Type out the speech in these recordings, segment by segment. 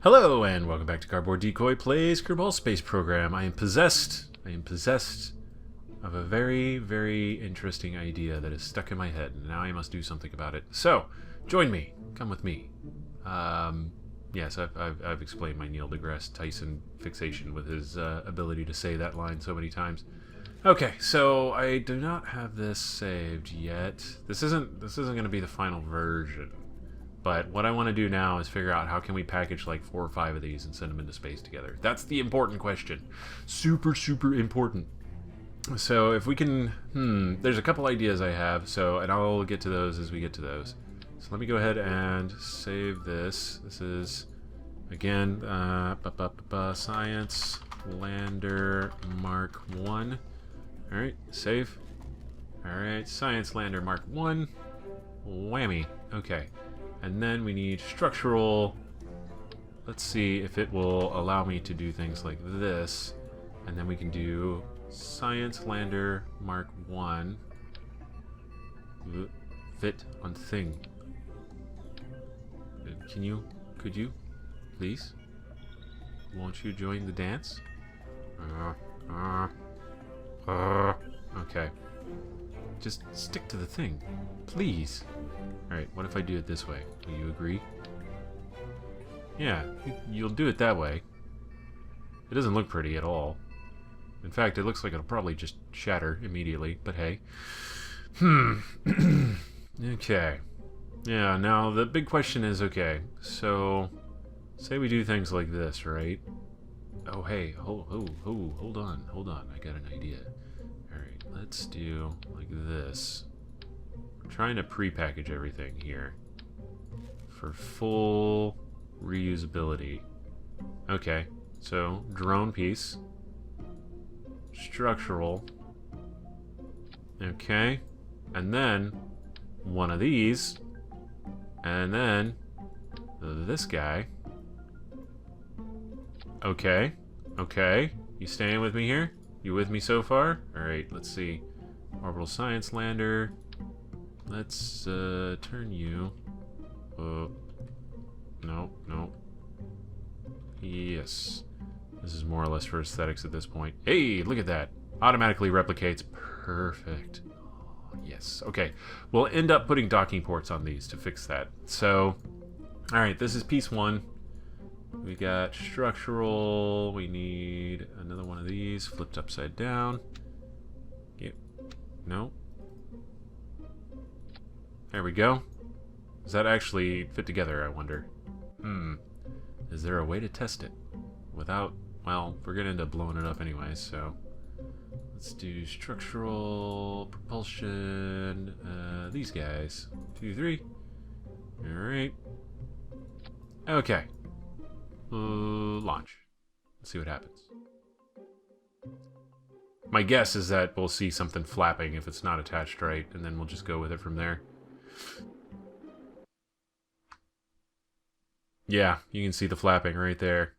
Hello and welcome back to Cardboard Decoy Plays Kerbal Space Program. I am possessed of a very, very interesting idea that is stuck in my head, and now I must do something about it. So, join me. Come with me. Yes, I've explained my Neil deGrasse Tyson fixation with his ability to say that line so many times. Okay, so I do not have this saved yet. This isn't going to be the final version. But what I want to do now is figure out how can we package like 4 or 5 of these and send them into space together. That's the important question. Super, super important. So if we can... there's a couple ideas I have, and I'll get to those as we get to those. So let me go ahead and save this. This is, again, Science Lander Mark 1. Alright, save. Alright, Science Lander Mark 1. Whammy. Okay. And then we need structural. Let's see if it will allow me to do things like this. And then we can do Science Lander Mark 1. Fit on thing. Could you, please? Won't you join the dance? Okay. Just stick to the thing, please. Alright, what if I do it this way? Will you agree? Yeah, you'll do it that way. It doesn't look pretty at all. In fact, it looks like it'll probably just shatter immediately, but hey. Okay. Yeah, now the big question is, okay, so say we do things like this, right? Oh, hey, hold on, I got an idea. Alright, let's do like this. I'm trying to pre-package everything here for full reusability. Okay, so drone piece, structural, okay, and then one of these, and then this guy. Okay, you staying with me here? You with me so far? Alright, let's see. Orbital Science Lander. Let's turn you. No. Yes. This is more or less for aesthetics at this point. Hey, look at that. Automatically replicates. Perfect. Oh, yes. Okay. We'll end up putting docking ports on these to fix that. So, alright, this is piece 1. We got structural. We need another one of these flipped upside down. Yep. No. There we go. Does that actually fit together, I wonder? Is there a way to test it without... Well, we're going to end up blowing it up anyway, so... Let's do structural propulsion. These guys. 2, 3. Alright. Okay. Launch. Let's see what happens. My guess is that we'll see something flapping if it's not attached right, and then we'll just go with it from there. Yeah, you can see the flapping right there.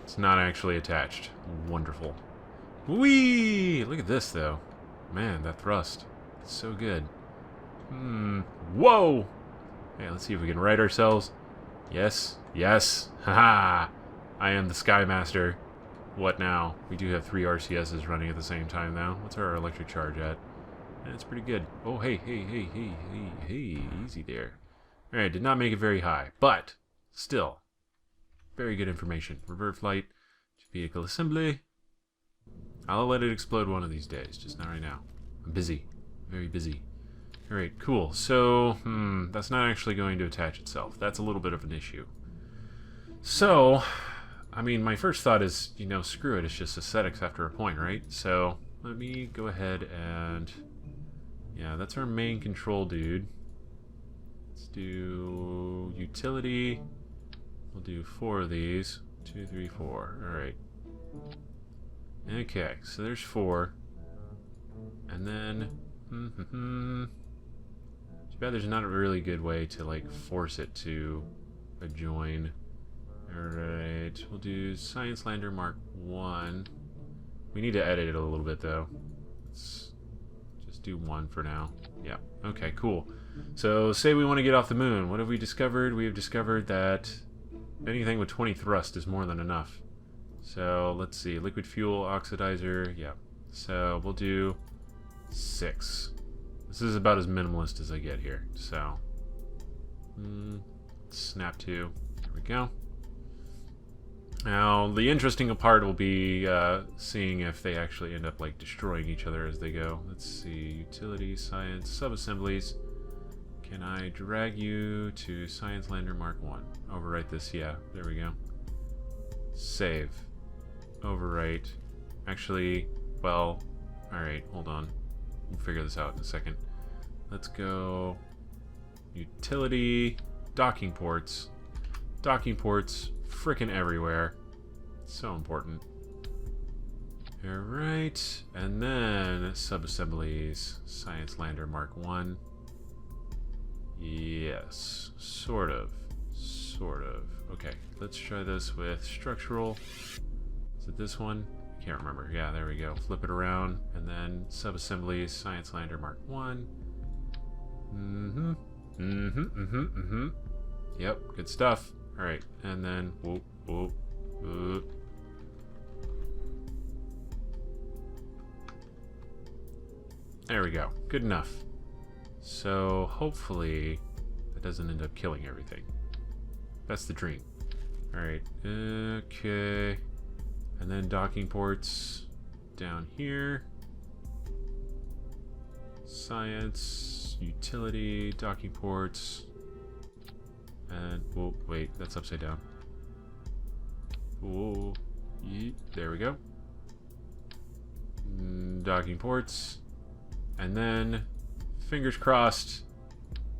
It's not actually attached. Wonderful. Whee! Look at this, though. Man, that thrust. It's so good. Whoa! Okay, let's see if we can right ourselves. Yes. Haha! I am the Sky Master. What now? We do have 3 RCSs running at the same time now. What's our electric charge at? That's pretty good. Oh, hey, easy there. Alright, did not make it very high, but still, very good information. Revert flight to vehicle assembly. I'll let it explode one of these days, just not right now. I'm busy, very busy. Alright, cool. So, that's not actually going to attach itself. That's a little bit of an issue. So, I mean, my first thought is, screw it, it's just aesthetics after a point, right? So, let me go ahead and... Yeah, that's our main control dude. Let's do utility. We'll do 4 of these. 2, 3, 4. Alright. Okay, so there's 4. And then... Too bad there's not a really good way to, like, force it to a join. Alright, we'll do Science Lander Mark 1. We need to edit it a little bit, though. Let's just do 1 for now. Yeah, okay, cool. So, say we want to get off the moon. What have we discovered? We have discovered that anything with 20 thrust is more than enough. So let's see, liquid fuel oxidizer, yeah. So we'll do 6. This is about as minimalist as I get here. So snap 2. There we go. Now the interesting part will be seeing if they actually end up like destroying each other as they go. Let's see, utility, science, sub-assemblies. Can I drag you to Science Lander Mark 1? Overwrite this, yeah, there we go. Save. Overwrite. Actually, well, alright, hold on. We'll figure this out in a second. Let's go utility, docking ports. Docking ports, frickin' everywhere. So important. Alright, and then sub-assemblies, Science Lander Mark 1. Yes, sort of. Sort of. Okay, let's try this with structural. Is it this one? I can't remember. Yeah, there we go. Flip it around, and then sub-assemblies, Science Lander Mark 1. Yep, good stuff. Alright, and then whoop, whoop, whoop. There we go. Good enough. So hopefully that doesn't end up killing everything. That's the dream. Alright, okay. And then docking ports down here. Science, utility, docking ports. And, oh, wait, that's upside down. Oh, there we go. Docking ports. And then, fingers crossed,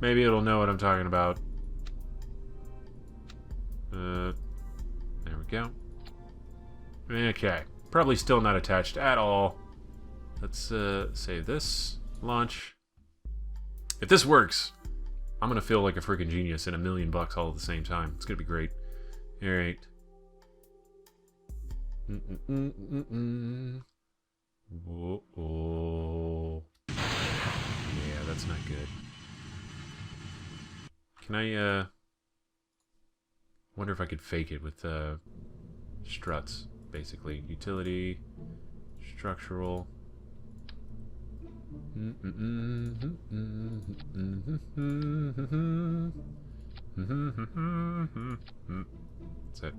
maybe it'll know what I'm talking about. There we go. Okay, probably still not attached at all. Let's save this. Launch. If this works, I'm gonna feel like a freaking genius and $1 million all at the same time. It's gonna be great. All right. Whoa. Yeah, that's not good. Can I wonder if I could fake it with struts, basically. Utility, structural. That's it.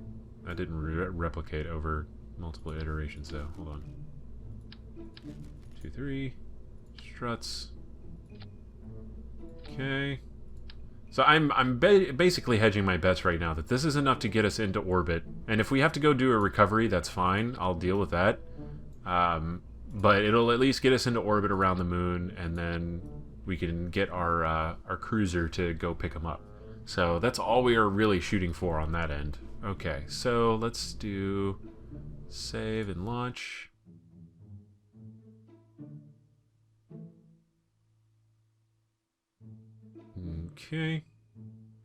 I didn't replicate over multiple iterations though. Hold on. 2, 3. Struts. Okay. So I'm basically hedging my bets right now that this is enough to get us into orbit, and if we have to go do a recovery, that's fine. I'll deal with that. But it'll at least get us into orbit around the moon, and then we can get our cruiser to go pick them up. So that's all we are really shooting for on that end. Okay, so let's do save and launch. Okay.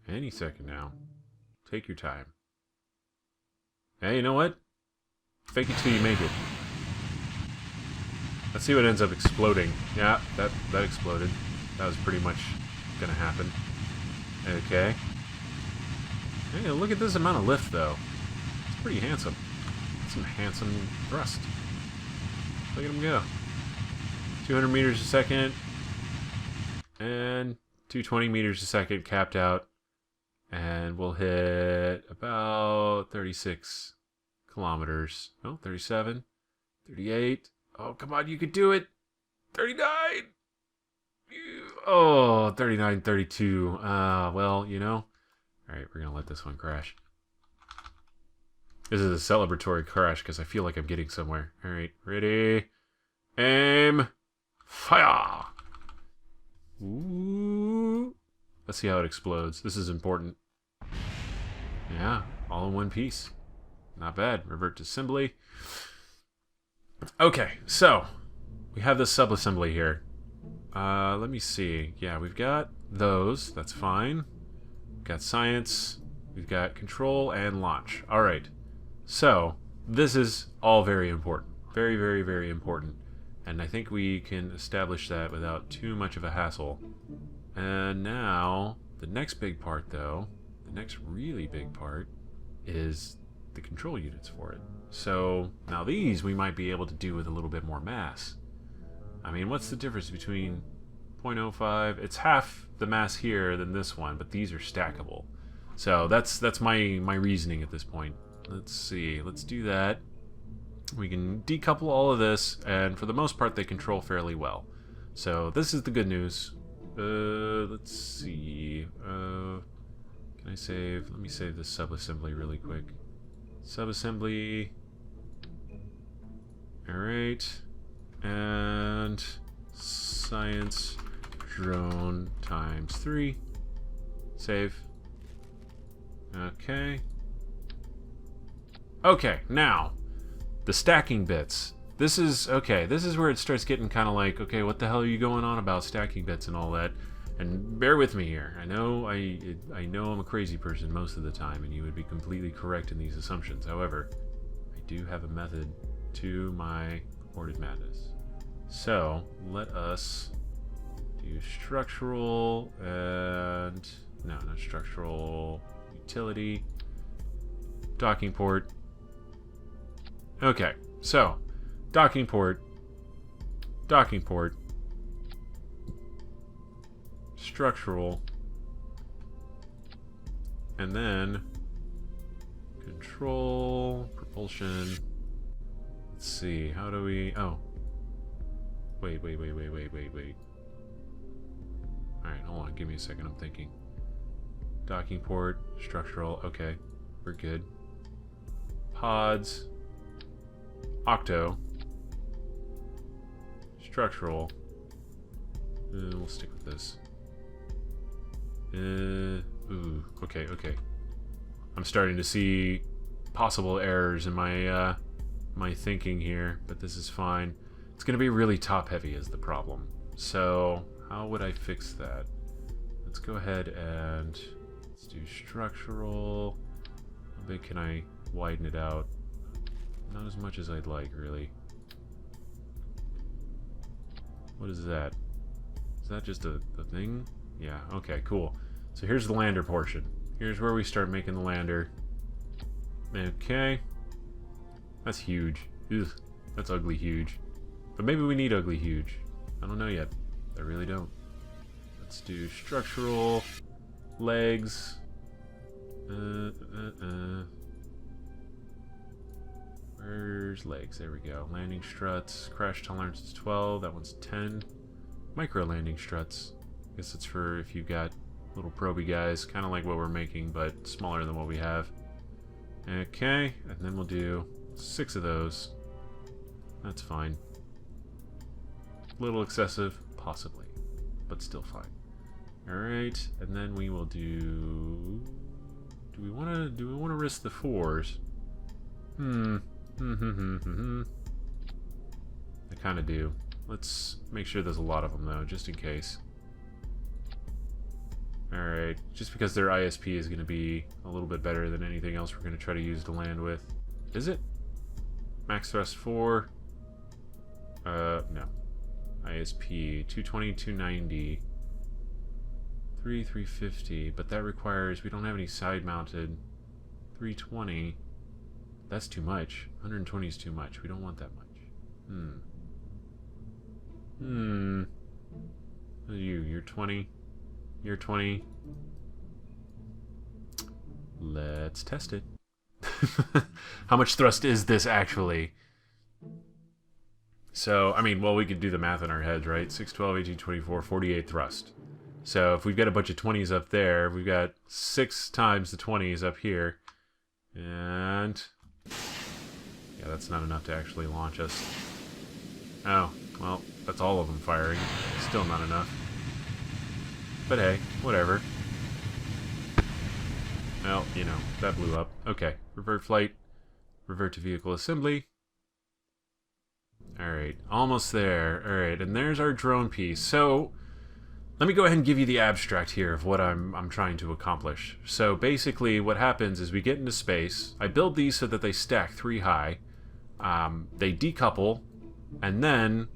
Any second now. Take your time. Hey, you know what? Fake it till you make it. Let's see what ends up exploding. Yeah, that exploded. That was pretty much gonna happen. Okay. Hey, look at this amount of lift, though. It's pretty handsome. Some handsome thrust. Look at him go. 200 meters a second. And 220 meters a second capped out. And we'll hit about 36 kilometers. Oh, 37. 38. Oh, come on, you could do it. 39. Oh, 39, 32. Well, you know. All right, we're going to let this one crash. This is a celebratory crash because I feel like I'm getting somewhere. All right, ready. Aim. Fire. Ooh. Let's see how it explodes. This is important. Yeah, all in one piece. Not bad. Revert to assembly. Okay, so we have this sub-assembly here. Let me see. Yeah, we've got those. That's fine. We've got science. We've got control and launch. All right. So this is all very important. Very, very, very important. And I think we can establish that without too much of a hassle. And now, the next big part, though, the next really big part, is the control units for it. So now these we might be able to do with a little bit more mass. I mean, what's the difference between 0.05? It's half the mass here than this one, but these are stackable. So that's my reasoning at this point. Let's see. Let's do that. We can decouple all of this, and for the most part, they control fairly well. So this is the good news. Let's see. Can I save? Let me save this subassembly really quick. Subassembly. Alright. And science drone times 3. Save. Okay. Okay, now, the stacking bits. This is, okay, this is where it starts getting kind of like, okay, what the hell are you going on about stacking bits and all that? And bear with me here. I know I'm a crazy person most of the time, and you would be completely correct in these assumptions. However, I do have a method to my purported madness. So, let us do structural and... no, not structural. Utility. Docking port. Okay, so, docking port. Docking port. Structural. And then control, propulsion. Let's see, how do we... oh. Wait. Alright, hold on, give me a second, I'm thinking. Docking port, structural, okay. We're good. Pods. Octo. Structural. We'll stick with this. Ooh, okay. I'm starting to see possible errors in my my thinking here, but this is fine. It's going to be really top-heavy is the problem. So, how would I fix that? Let's go ahead and let's do structural. How big can I widen it out? Not as much as I'd like, really. What is that? Is that just a thing? Yeah, okay, cool. So here's the lander portion. Here's where we start making the lander. Okay. That's huge. Ugh, that's ugly huge. But maybe we need ugly huge. I don't know yet. I really don't. Let's do structural legs. Where's legs? There we go. Landing struts. Crash tolerance is 12. That one's 10. Micro landing struts. I guess it's for if you've got little proby guys, kind of like what we're making, but smaller than what we have. Okay, and then we'll do 6 of those. That's fine. A little excessive, possibly, but still fine. All right, and then we will do. Do we want to risk the 4s? I kind of do. Let's make sure there's a lot of them though, just in case. Alright, just because their ISP is going to be a little bit better than anything else we're going to try to use to land with. Is it? Max thrust 4. No. ISP 220, 290. 350, but that requires, we don't have any side mounted. 320. That's too much. 120 is too much. We don't want that much. You're 20. You're 20. Let's test it. How much thrust is this actually? So, I mean, well, we could do the math in our heads, right? 6, 12, 18, 24, 48 thrust. So if we've got a bunch of 20s up there, we've got 6 times the 20s up here. And yeah, that's not enough to actually launch us. Oh, well, that's all of them firing. Still not enough. But hey, whatever. Well, you know, that blew up. Okay, revert flight. Revert to vehicle assembly. Alright, almost there. Alright, and there's our drone piece. So, let me go ahead and give you the abstract here of what I'm trying to accomplish. So basically what happens is we get into space. I build these so that they stack 3 high. They decouple. And then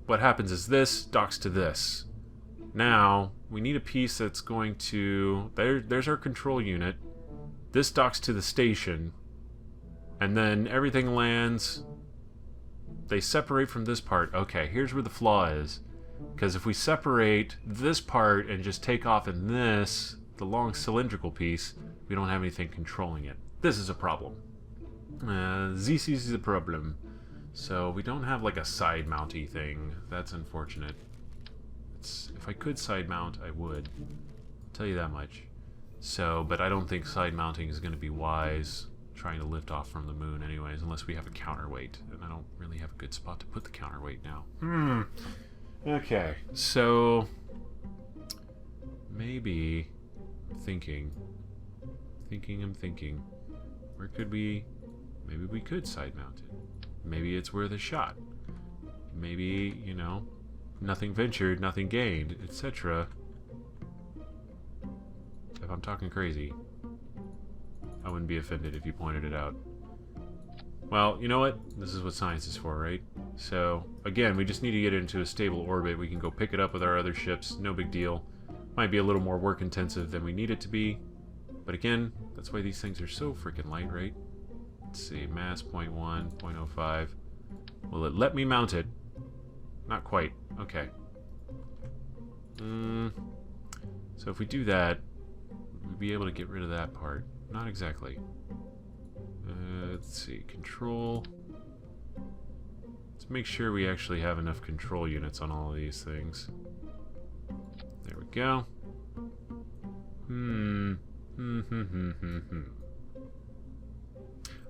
what happens is this docks to this. Now, we need a piece that's going to... There's our control unit. This docks to the station, and then everything lands. They separate from this part. Okay, here's where the flaw is. Because if we separate this part and just take off in this, the long cylindrical piece, we don't have anything controlling it. This is a problem. This is a problem. So we don't have like a side mounty thing. That's unfortunate. If I could side mount, I would. I'll tell you that much. So, but I don't think side mounting is going to be wise trying to lift off from the moon anyways, unless we have a counterweight. And I don't really have a good spot to put the counterweight now. Okay, so maybe I'm thinking. Where could we... Maybe we could side mount it. Maybe it's worth a shot. Maybe, you know, nothing ventured, nothing gained, etc. If I'm talking crazy, I wouldn't be offended if you pointed it out. Well, you know what? This is what science is for, right? So, again, we just need to get into a stable orbit. We can go pick it up with our other ships. No big deal. Might be a little more work intensive than we need it to be. But again, that's why these things are so freaking light, right? Let's see. Mass 0.1, 0.05. Will it let me mount it? Not quite. Okay. So if we do that, we'll be able to get rid of that part. Not exactly. Let's see, control. Let's make sure we actually have enough control units on all of these things. There we go.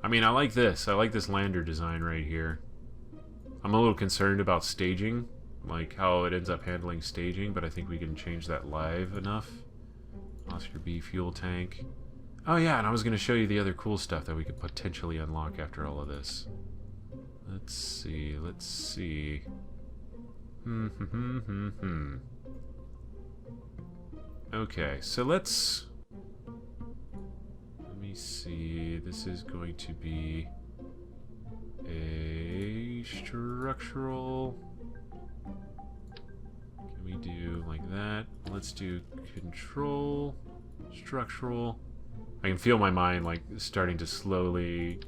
I mean, I like this. I like this lander design right here. I'm a little concerned about staging, like how it ends up handling staging, but I think we can change that live enough. Oscar B fuel tank. Oh yeah, and I was going to show you the other cool stuff that we could potentially unlock after all of this. Let's see. Okay, so let me see. This is going to be a structural. Can we do like that? Let's do control, structural. I can feel my mind like starting to slowly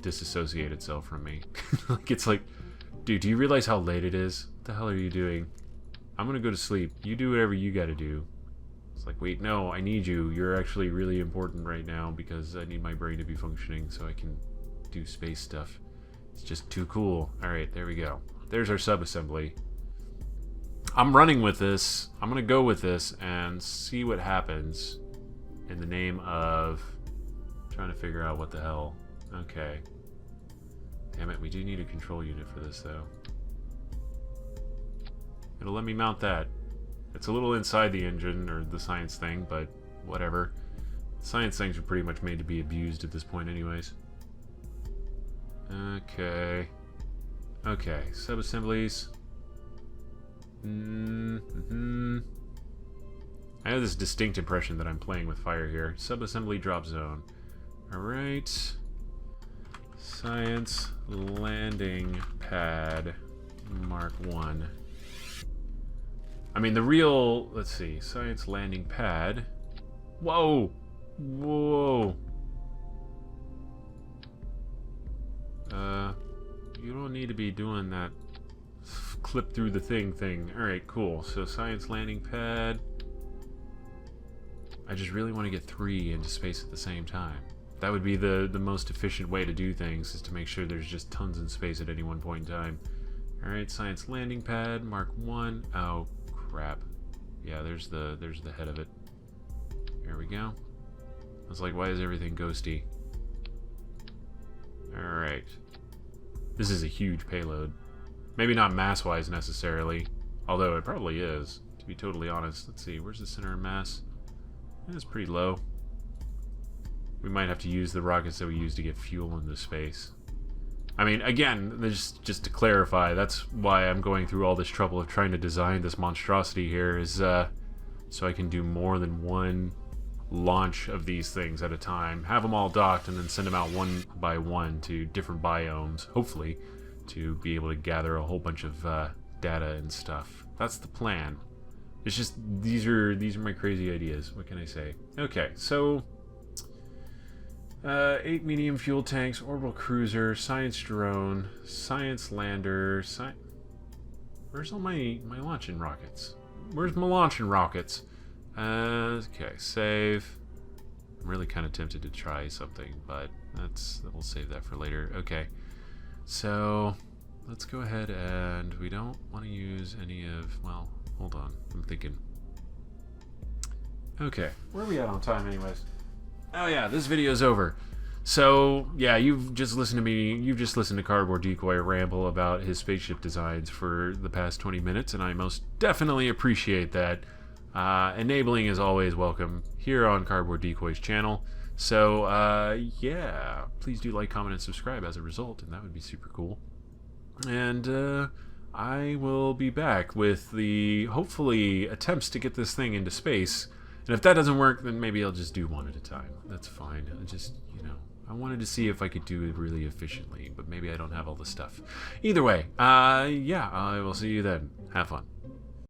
disassociate itself from me. Like it's like, dude, do you realize how late it is? What the hell are you doing? I'm gonna go to sleep. You do whatever you gotta do. It's like, wait, no, I need you. You're actually really important right now because I need my brain to be functioning so I can do space stuff. It's just too cool. Alright, there we go. There's our subassembly. I'm running with this. I'm gonna go with this and see what happens. In the name of trying to figure out what the hell. Okay. Damn it, we do need a control unit for this though. It'll let me mount that. It's a little inside the engine or the science thing, but whatever. Science things are pretty much made to be abused at this point anyways. Okay. Okay, subassemblies. I have this distinct impression that I'm playing with fire here. Subassembly drop zone. Alright. Science landing pad Mark 1. I mean, the real... Let's see. Science landing pad. Whoa! Whoa! You don't need to be doing that clip through the thing. Alright, cool. So, science landing pad... I just really want to get 3 into space at the same time. That would be the most efficient way to do things, is to make sure there's just tons in space at any one point in time. Alright, science landing pad, Mark 1. Oh, crap. Yeah, there's the head of it. There we go. I was like, why is everything ghosty? Alright. This is a huge payload. Maybe not mass-wise necessarily, although it probably is, to be totally honest. Let's see, where's the center of mass? It's pretty low. We might have to use the rockets that we use to get fuel into space. I mean, again, just to clarify, that's why I'm going through all this trouble of trying to design this monstrosity here, is so I can do more than one launch of these things at a time, have them all docked, and then send them out one by one to different biomes, hopefully, to be able to gather a whole bunch of data and stuff. That's the plan. It's just, these are my crazy ideas. What can I say? Okay, so 8 medium fuel tanks, orbital cruiser, science drone, science lander, Where's all my launching rockets? Where's my launching rockets? Okay, save. I'm really kind of tempted to try something, but we'll save that for later. Okay, so let's go ahead and we don't want to use any of, well, hold on, I'm thinking. Okay, where are we at on time anyways? Oh yeah, this video's over. So, yeah, you've just listened to Cardboard Decoy ramble about his spaceship designs for the past 20 minutes, and I most definitely appreciate that. Enabling is always welcome here on Cardboard Decoy's channel. So, yeah, please do like, comment, and subscribe as a result, and that would be super cool. And, I will be back with the, hopefully, attempts to get this thing into space. And if that doesn't work, then maybe I'll just do one at a time. That's fine. I wanted to see if I could do it really efficiently, but maybe I don't have all the stuff. Either way, yeah, I will see you then. Have fun.